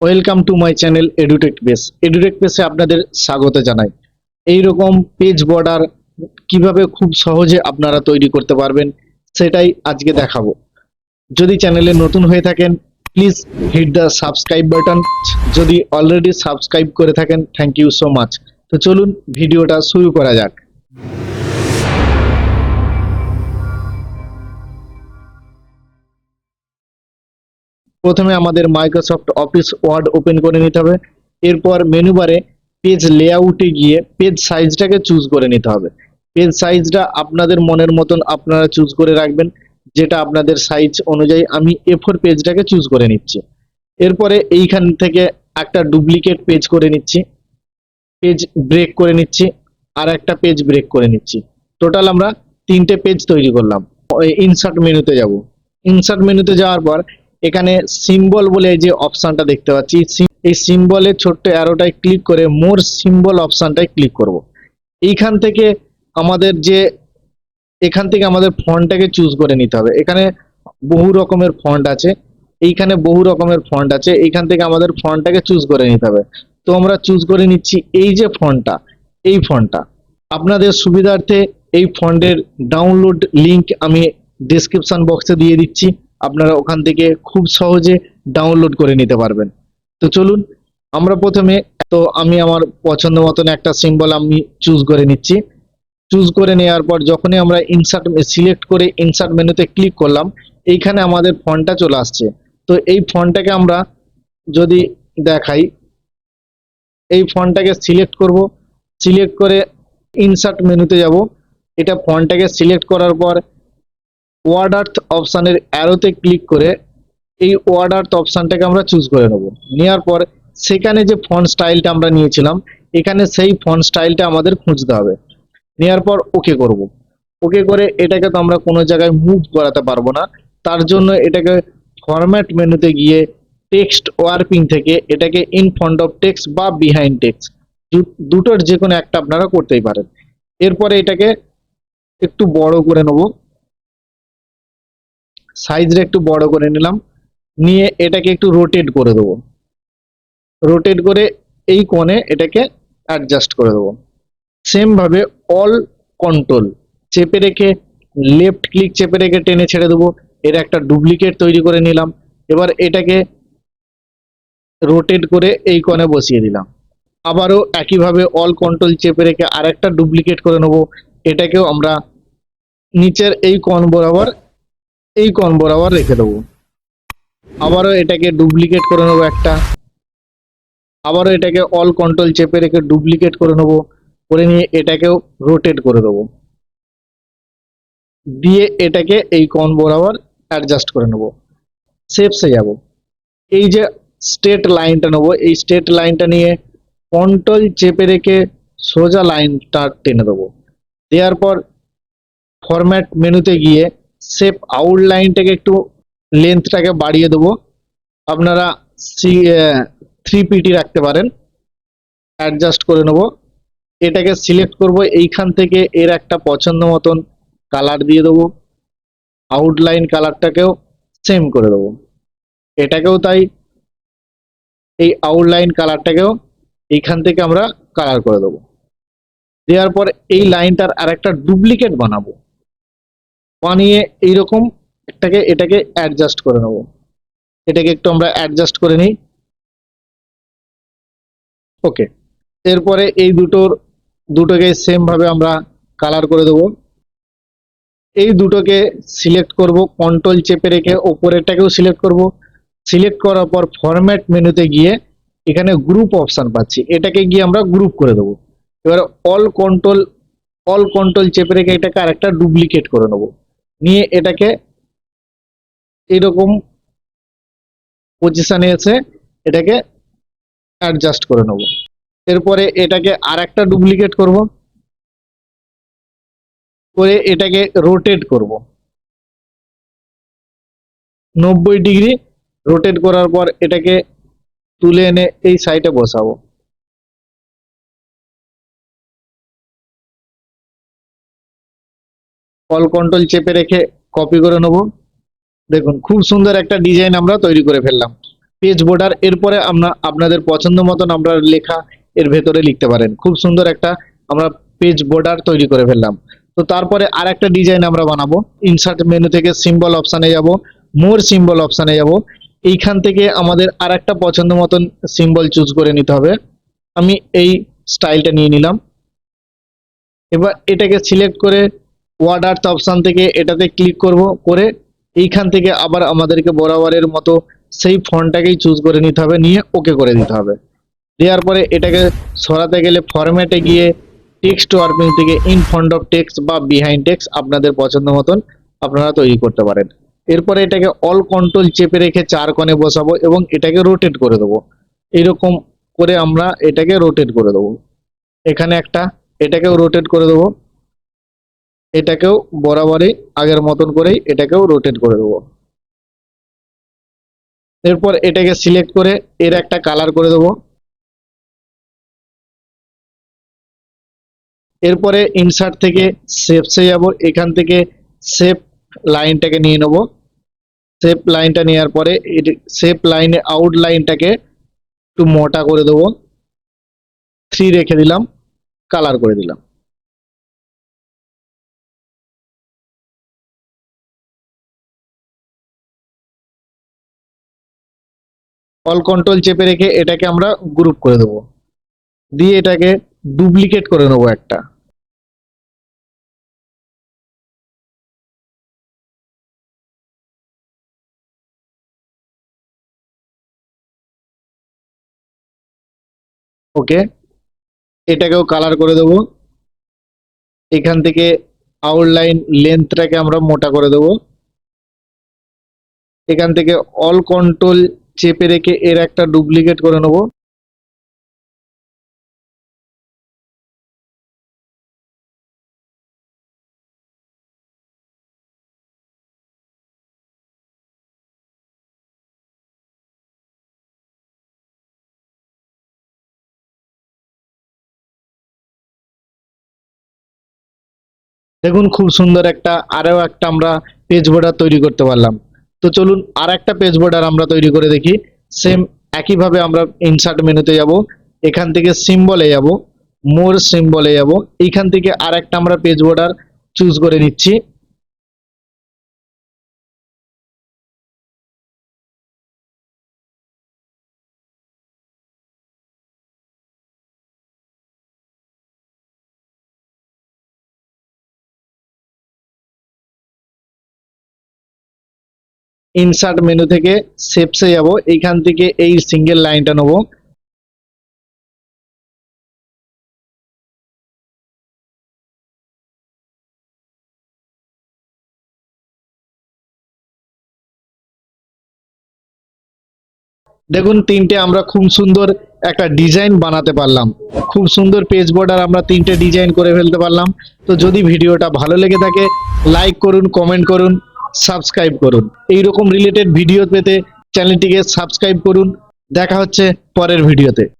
Welcome to my channel Edutech page. Edutech পেজে আপনাদের স্বাগত জানাই। এই রকম পেজ বর্ডার কিভাবে খুব সহজে আপনারা তৈরি করতে পারবেন সেটাই আজকে দেখাবো। যদি চ্যানেলে নতুন হয়ে থাকেন please hit the subscribe button. যদি অলরেডি সাবস্ক্রাইব করে থাকেন থ্যাংক ইউ সো মাচ। তো চলুন ভিডিওটা শুরু করা যাক। প্রথমে আমাদের মাইক্রোসফট অফিস ওয়ার্ড ওপেন করে নিতে হবে। এরপর মেনু বারে পেজ লেআউটে গিয়ে পেজ সাইজটাকে চুজ করে নিতে হবে। পেজ সাইজটা আপনাদের মনের মতন আপনারা চুজ করে রাখবেন, যেটা আপনাদের সাইজ অনুযায়ী। আমি A4 পেজটাকে চুজ করে নিচ্ছি। এরপরে এইখান থেকে একটা ডুপ্লিকেট পেজ করে নিচ্ছি, পেজ ব্রেক করে নিচ্ছি, আর একটা পেজ ব্রেক করে নিচ্ছি। টোটাল আমরা 3টে পেজ তৈরি করলাম। ইনসার্ট মেনুতে যাব। ইনসার্ট মেনুতে যাওয়ার পর এখানে সিম্বল বলে যে অপশনটা দেখতে পাচ্ছি, এই সিম্বলের ছোট্ট অ্যারোটায় ক্লিক করে মোর সিম্বল অপশনটায় ক্লিক করব। এইখান থেকে আমাদের ফন্টটাকে চুজ করে নিতে হবে। এখানে বহু রকমের ফন্ট আছে, এইখান থেকে আমাদের ফন্টটাকে চুজ করে নিতে হবে। তো আমরা চুজ করে নিচ্ছি এই যে ফন্টটা, এই ফন্টটা। আপনাদের সুবিধার্থে এই ফন্টের ডাউনলোড লিংক আমি ডেসক্রিপশন বক্সে দিয়ে দিচ্ছি, আপনারা ওখান থেকে খুব সহজে ডাউনলোড করে নিতে পারবেন। তো চলুন আমরা প্রথমে, আমি আমার পছন্দ মতন একটা সিম্বল আমি চুজ করে নিচ্ছি। চুজ করে নেওয়ার পর যখনই আমরা সিলেক্ট করে ইনসার্ট মেনুতে ক্লিক করলাম, এইখানে আমাদের ফন্টটা চলে আসছে। তো এই ফন্টটাকে আমরা যদি দেখাই, এই ফন্টটাকে সিলেক্ট করব। সিলেক্ট করে ইনসার্ট মেনুতে যাব। এটা ফন্টটাকে সিলেক্ট করার পর ওয়ার্ড আর্থ অপশানের অ্যারোতে ক্লিক করে এই ওয়ার্ড আর্থ অপশানটাকে আমরা চুজ করে নেব। নেওয়ার পর সেখানে যে ফন্ট স্টাইলটা আমরা নিয়েছিলাম, এখানে সেই ফন্ট স্টাইলটা আমাদের খুঁজতে হবে। নেওয়ার পর ওকে করব। ওকে করে এটাকে তো আমরা কোনো জায়গায় মুভ করাতে পারবো না, তার জন্য এটাকে ফরম্যাট মেনুতে গিয়ে টেক্সট ওয়ার্পিং থেকে এটাকে ইন ফ্রন্ট অফ টেক্সট বা বিহাইন্ড টেক্সট দুটোর যে কোনো একটা আপনারা করতেই পারেন। এরপরে এটাকে একটু বড় করে নেব, সাইজটা একটু বড় করে নিলাম। নিয়ে এটাকে একটু রোটেট করে দেবো। রোটেট করে এই কোণে এটাকে অ্যাডজাস্ট করে দেবো। সেম ভাবে অল কন্ট্রোল চেপে রেখে লেফট ক্লিক চেপে রেখে টেনে ছেড়ে দেবো। এর একটা ডুপ্লিকেট তৈরি করে নিলাম। এবার এটাকে রোটেট করে এই কোণে বসিয়ে দিলাম। আবারও একইভাবে অল কন্ট্রোল চেপে রেখে আরেকটা ডুপ্লিকেট করে নেব। এটাকেও আমরা নিচের এই কোণ বরাবর রেখে দেবো। আবারও এটাকে ডুপ্লিকেট করে নেবো একটা। আবারও এটাকে অল কন্ট্রোল চেপে রেখে ডুপ্লিকেট করে নেবো। করে নিয়ে এটাকেও রোটেট করে দেবো। দিয়ে এটাকে এই কোণ বরাবর অ্যাডজাস্ট করে নেব। শেপসে যাব। এই যে স্ট্রেট লাইনটা নেব, এই স্ট্রেট লাইনটা নিয়ে কন্ট্রোল চেপে রেখে সোজা লাইনটা টেনে দেবো। দেওয়ার পর ফরম্যাট মেনুতে গিয়ে শেপ আউটলাইনটাকে একটু লেন্থটাকে বাড়িয়ে দেবো। আপনারা 3pt রাখতে পারেন। অ্যাডজাস্ট করে নেব। এটাকে সিলেক্ট করব, এইখান থেকে এর একটা পছন্দ মতন কালার দিয়ে দেবো। আউটলাইন কালারটাকেও সেম করে দেবো। এটাকেও তাই, এই আউটলাইন কালারটাকেও এইখান থেকে আমরা কালার করে দেবো। দেওয়ার পর এই লাইনটার আর একটা ডুপ্লিকেট বানাবো। বানিয়ে এইরকম এটাকে অ্যাডজাস্ট করে নেব। এটাকে একটু আমরা অ্যাডজাস্ট করে নিই। ওকে। এরপরে এই দুটোকে সেম ভাবে আমরা কালার করে দেবো। এই দুটোকে সিলেক্ট করব, কন্ট্রোল চেপে রেখে ওপরেরটাকেও সিলেক্ট করব। সিলেক্ট করার পর ফরম্যাট মেনুতে গিয়ে এখানে গ্রুপ অপশন পাচ্ছি, এটাকে গিয়ে আমরা গ্রুপ করে দেবো। এবার অল কন্ট্রোল চেপে রেখে এটাকে আরেকটা ডুপ্লিকেট করে নেব। নিয়ে এটাকে এইরকম পজিশনে এসে এটাকে অ্যাডজাস্ট করে নেব। এরপরে এটাকে আরেকটা ডুপ্লিকেট করব, করে এটাকে রোটেট করব 90 ডিগ্রি। রোটেট করার পর এটাকে তুলে এনে এই সাইডে বসাবো। অল কন্ট্রোল চেপে রেখে কপি করে নেব। দেখুন খুব সুন্দর একটা ডিজাইন আমরা তৈরি করে ফেললাম। Page border. এরপরে আমরা আপনাদের পছন্দ মতন আমরা লেখা এর ভেতরে লিখতে পারেন। খুব সুন্দর একটা আমরা পেজ বর্ডার তৈরি করে ফেললাম। তো তারপরে আর একটা ডিজাইন আমরা বানাবো। ইনসার্ট মেনু থেকে সিম্বল অপশানে যাব, মোর সিম্বল অপশানে যাব। এইখান থেকে আমাদের আর একটা পছন্দ মতন সিম্বল চুজ করে নিতে হবে। আমি এই স্টাইলটা নিয়ে নিলাম। এবার এটাকে সিলেক্ট করে ওয়ার্ড আর্ট অপশান থেকে এটাতে ক্লিক করব, করে এইখান থেকে আবার আমাদেরকে বরাবরের মতো সেই ফন্টটাকেই চুজ করে নিতে হবে, নিয়ে ওকে করে দিতে হবে। দেওয়ার পরে এটাকে সরাতে গেলে ফরম্যাটে গিয়ে টেক্সট ওয়ার্কিং থেকে ইন ফ্রন্ট অফ টেক্সট বা বিহাইন্ড টেক্সট আপনাদের পছন্দ মতন আপনারা তৈরি করতে পারেন। এরপরে এটাকে অল কন্ট্রোল চেপে রেখে চার কোণে বসাবো এবং এটাকে রোটেট করে দেবো। এইরকম করে আমরা এটাকে রোটেট করে দেবো। এখানে একটা, এটাকেও রোটেট করে দেবো, এটাকেও বরাবরই আগের মতন করেই এটাকেও রোটেট করে দেবো। এরপর এটাকে সিলেক্ট করে এর একটা কালার করে দেবো। এরপরে ইনসার্ট থেকে শেপসে যাব, এখান থেকে শেপ লাইনটাকে নিয়ে নেব। শেপ লাইনটা নেওয়ার পরে শেপ লাইনে আউট লাইনটাকে একটু মোটা করে দেবো, 3 রেখে দিলাম, কালার করে দিলাম। অল কন্ট্রোল চেপে রেখে এটাকে আমরা গ্রুপ করে দেবো, দিয়ে এটাকে ডুপ্লিকেট করে নেবো একটা। ওকে, এটাকেও কালার করে দেবো। এখান থেকে আউটলাইন লেন্থটাকে আমরা মোটা করে দেবো। এখান থেকে অল কন্ট্রোল চেপে রেখে এর একটা ডুপ্লিকেট করে নেব। দেখুন খুব সুন্দর একটা আরও একটা আমরা পেজ বর্ডার তৈরি করতে পারলাম। তো চলুন আর একটা পেজ বর্ডার আমরা তৈরি করে দেখি। সেম একইভাবে আমরা ইনসার্ট মেনুতে যাব, এখান থেকে সিম্বলে যাব, মোর সিম্বলে যাব, এইখান থেকে আর একটা আমরা পেজ বর্ডার চুজ করে নিচ্ছি। ইনসার্ট মেনু থেকে শেপসে যাব, এইখান থেকে এই সিঙ্গেল লাইনটা নেব। দেখুন তিনটে আমরা খুব সুন্দর একটা ডিজাইন বানাতে পারলাম। খুব সুন্দর পেজ বর্ডার আমরা তিনটে ডিজাইন করে ফেলতে পারলাম। তো যদি ভিডিওটা ভালো লেগে থাকে লাইক করুন, কমেন্ট করুন, সাবস্ক্রাইব করুন। এইরকম রিলেটেড ভিডিও পেতে চ্যানেলটিকে সাবস্ক্রাইব করুন। দেখা হচ্ছে পরের ভিডিওতে।